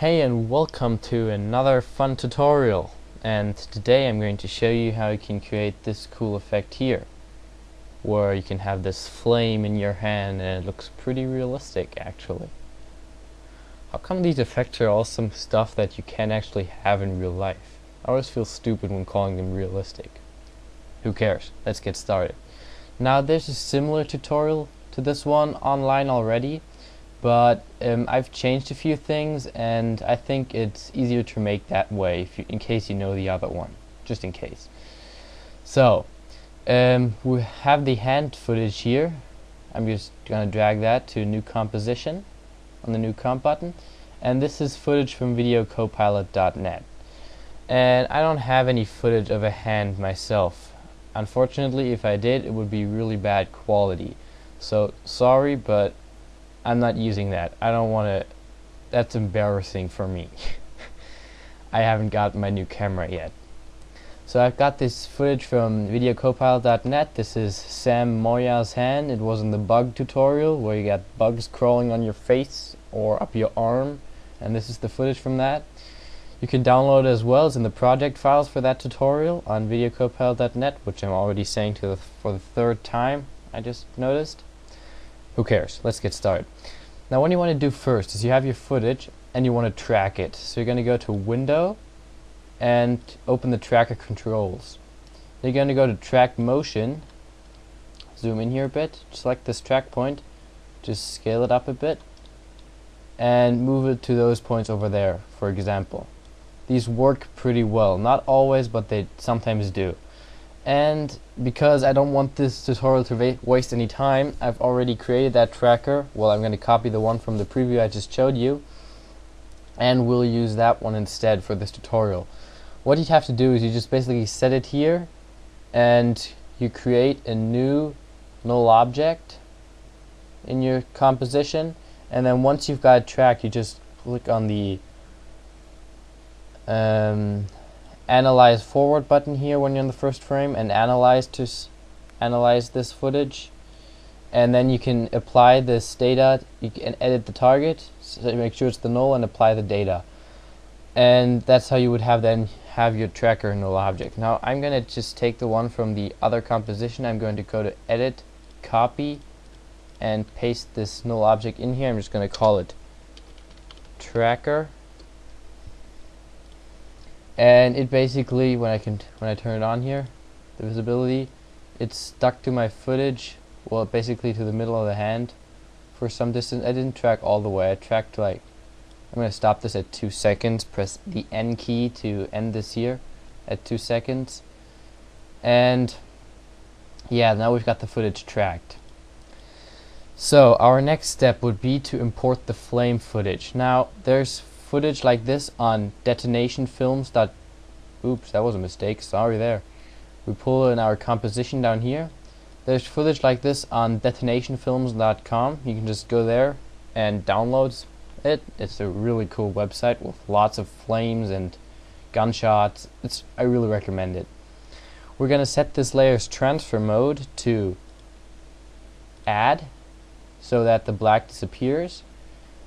Hey and welcome to another fun tutorial, and today I'm going to show you how you can create this cool effect here where you can have this flame in your hand and it looks pretty realistic actually. How come these effects are all some stuff that you can't actually have in real life? I always feel stupid when calling them realistic. Who cares? Let's get started. Now there's a similar tutorial to this one online already, but I've changed a few things and I think it's easier to make that way in case you know the other one, just in case. So we have the hand footage here. I'm just gonna drag that to new composition on the new comp button, and this is footage from videocopilot.net, and I don't have any footage of a hand myself. Unfortunately, if I did, it would be really bad quality, so sorry, but I'm not using that. I don't want to. That's embarrassing for me. I haven't got my new camera yet. So I've got this footage from videocopilot.net. This is Sam Moya's hand. It was in the bug tutorial where you got bugs crawling on your face or up your arm, and this is the footage from that. You can download it as well as in the project files for that tutorial on videocopilot.net, which I'm already saying for the third time, I just noticed. Who cares? Let's get started. Now what you want to do first is you have your footage and you want to track it. So you're going to go to Window and open the tracker controls. Then you're going to go to track motion, zoom in here a bit, select this track point, just scale it up a bit and move it to those points over there, for example. These work pretty well, not always, but they sometimes do. And because I don't want this tutorial to waste any time, I've already created that tracker. Well, I'm going to copy the one from the preview I just showed you, and we'll use that one instead for this tutorial. What you have to do is you just basically set it here, and you create a new null object in your composition, and then once you've got it tracked, you just click on the analyze forward button here when you're in the first frame and analyze this footage, and then you can apply this data. You can edit the target, so make sure it's the null, and apply the data, and that's how you would have your tracker null object. Now I'm gonna just take the one from the other composition. I'm going to go to edit, copy, and paste this null object in here. I'm just going to call it tracker. And it basically, when I turn it on here, the visibility, it's stuck to my footage, well, basically to the middle of the hand for some distance. I didn't track all the way. I tracked I'm going to stop this at 2 seconds, press the N key to end this here at 2 seconds. And yeah, now we've got the footage tracked. So our next step would be to import the flame footage. Now there's footage like this on detonationfilms. Oops, that was a mistake, sorry there. We pull in our composition down here. There's footage like this on detonationfilms.com. You can just go there and download it. It's a really cool website with lots of flames and gunshots. I really recommend it. We're going to set this layer's transfer mode to add so that the black disappears,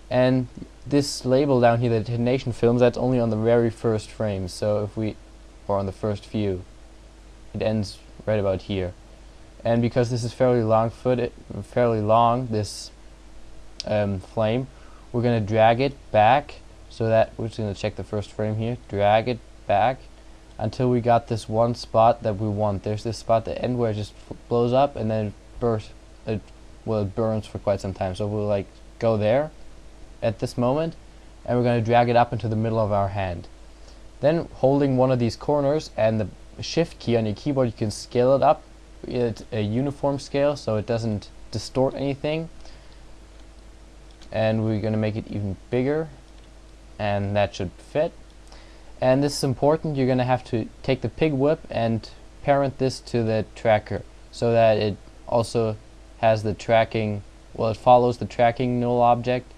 and this label down here, the detonation films, that's only on the very first frame. So or on the first view, it ends right about here. And because this is fairly long, this flame, we're going to drag it back so that we're just going to check the first frame here. Drag it back until we got this one spot that we want. There's this spot at the end where it just blows up and then it burns for quite some time. So we'll go there at this moment, and we're going to drag it up into the middle of our hand. Then holding one of these corners and the shift key on your keyboard, you can scale it up. It's a uniform scale so it doesn't distort anything, and we're going to make it even bigger, and that should fit. And this is important. You're going to have to take the pig whip and parent this to the tracker so that it also has the tracking, well, it follows the tracking null object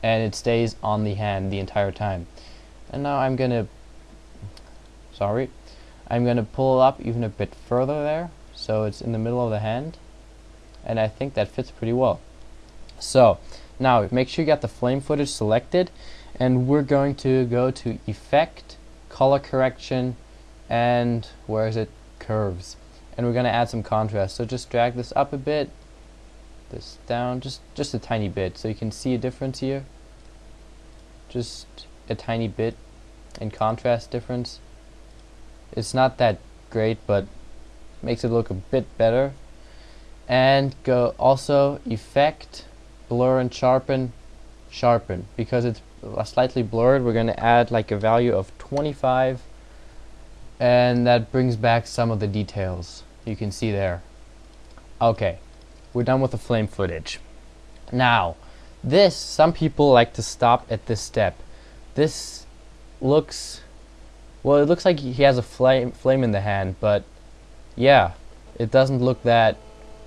and it stays on the hand the entire time. And now I'm gonna pull it up even a bit further there so it's in the middle of the hand, and I think that fits pretty well. So Now make sure you got the flame footage selected, and we're going to go to Effect, Color Correction, and where is it? Curves. And we're going to add some contrast. So just drag this up a bit, this down, just a tiny bit, so you can see a difference here. Just a tiny bit in contrast difference. It's not that great, but makes it look a bit better. And go also Effect, Blur and Sharpen, Sharpen. Because it's slightly blurred, we're going to add like a value of 25, and that brings back some of the details you can see there. Okay, we're done with the flame footage. Now, this, some people like to stop at this step. This looks, well, it looks like he has a flame in the hand, but yeah, it doesn't look that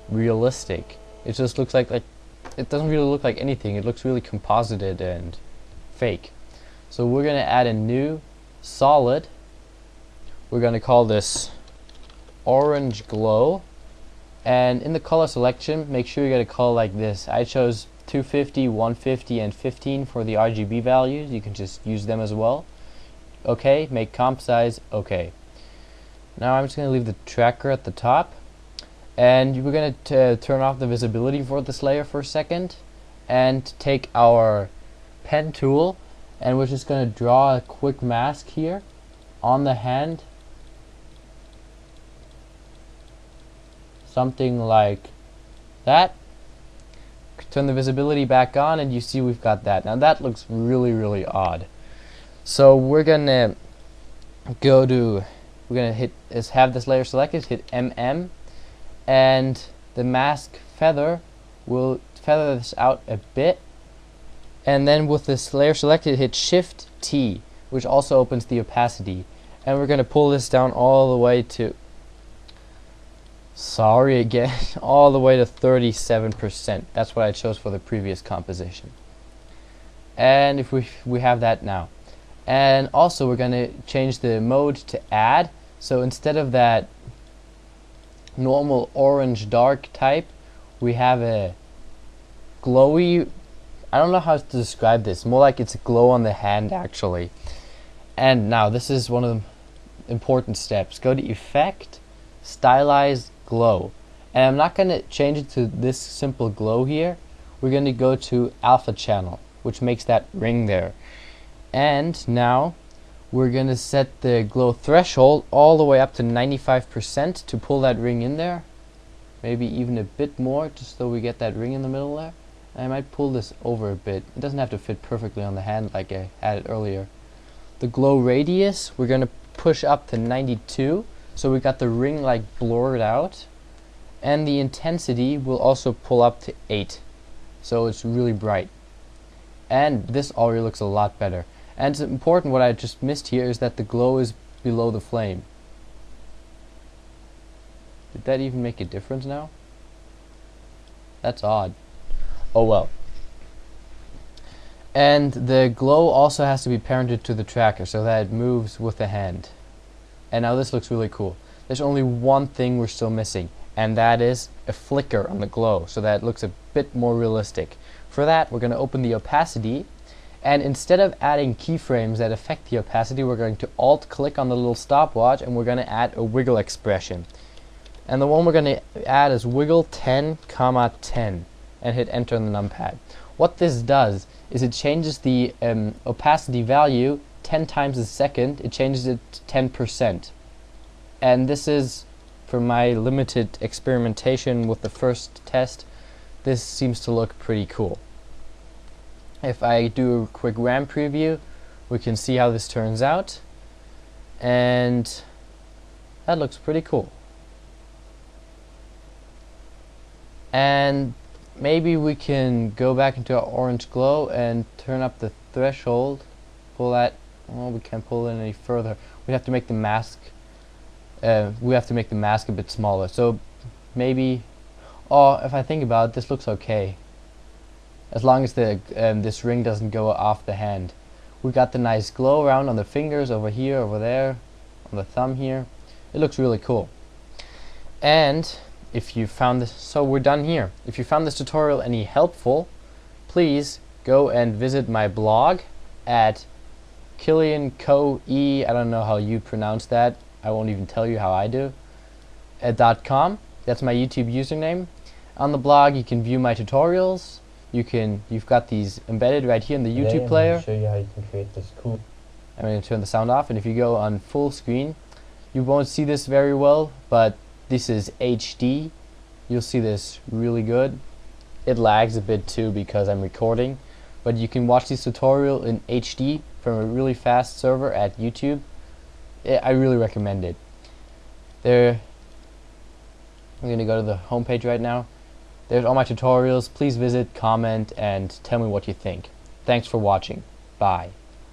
realistic. It just looks like it doesn't really look like anything. It looks really composited and fake. So we're going to add a new solid. We're going to call this Orange Glow, and in the color selection make sure you get a color like this. I chose 250, 150 and 15 for the RGB values. You can just use them as well. Okay, make comp size okay. Now I'm just going to leave the tracker at the top, and we're going to turn off the visibility for this layer for a second, and take our pen tool, and we're just going to draw a quick mask here on the hand, something like that. Turn the visibility back on, and you see we've got that. Now that looks really, really odd. So we're gonna go to, we're gonna hit, have this layer selected, hit MM, and the mask feather will feather this out a bit, and then with this layer selected, hit Shift T, which also opens the opacity, and we're gonna pull this down all the way to, sorry again, all the way to 37%. That's what I chose for the previous composition. And if we have that now. And also we're going to change the mode to add. So instead of that normal orange dark type, we have a glowy, I don't know how to describe this, more like it's a glow on the hand actually. And now this is one of the important steps. Go to Effect, Stylize Glow, and I'm not going to change it to this simple glow here. We're going to go to Alpha Channel, which makes that ring there, and now we're going to set the glow threshold all the way up to 95% to pull that ring in there, maybe even a bit more, just so we get that ring in the middle there. I might pull this over a bit. It doesn't have to fit perfectly on the hand like I had it earlier. The glow radius we're going to push up to 92. So we got the ring like blurred out, and the intensity will also pull up to 8, so it's really bright, and this already looks a lot better. And it's important, what I just missed here is that the glow is below the flame. Did that even make a difference now? That's odd. Oh well. And the glow also has to be parented to the tracker so that it moves with the hand. And now this looks really cool. There's only one thing we're still missing, and that is a flicker on the glow, so that it looks a bit more realistic. For that, we're going to open the opacity, and instead of adding keyframes that affect the opacity, we're going to Alt-click on the little stopwatch, and we're going to add a wiggle expression. And the one we're going to add is wiggle 10, 10, and hit enter on the numpad. What this does is it changes the opacity value 10 times a second. It changes it to 10%. And this is, for my limited experimentation with the first test, this seems to look pretty cool. If I do a quick RAM preview, we can see how this turns out, and that looks pretty cool. And maybe we can go back into our orange glow and turn up the threshold, pull that, well, we can't pull it any further. We have to make the mask a bit smaller. So maybe, oh, if I think about it, this looks okay. As long as the this ring doesn't go off the hand. We got the nice glow around on the fingers, over here, over there, on the thumb here. It looks really cool. And if you found this, so we're done here. If you found this tutorial any helpful, please go and visit my blog at KillianCoe, I don't know how you pronounce that, I won't even tell you how I do, .com. That's my YouTube username. On the blog you can view my tutorials. You've got these embedded right here in the YouTube player. I'm going to show you how you can create this cool. I'm going to turn the sound off, and if you go on full screen, you won't see this very well, but this is HD. You'll see this really good. It lags a bit too because I'm recording, but you can watch this tutorial in HD from a really fast server at YouTube. I really recommend it. I'm going to go to the home page right now. There's all my tutorials. Please visit, comment, and tell me what you think. Thanks for watching. Bye.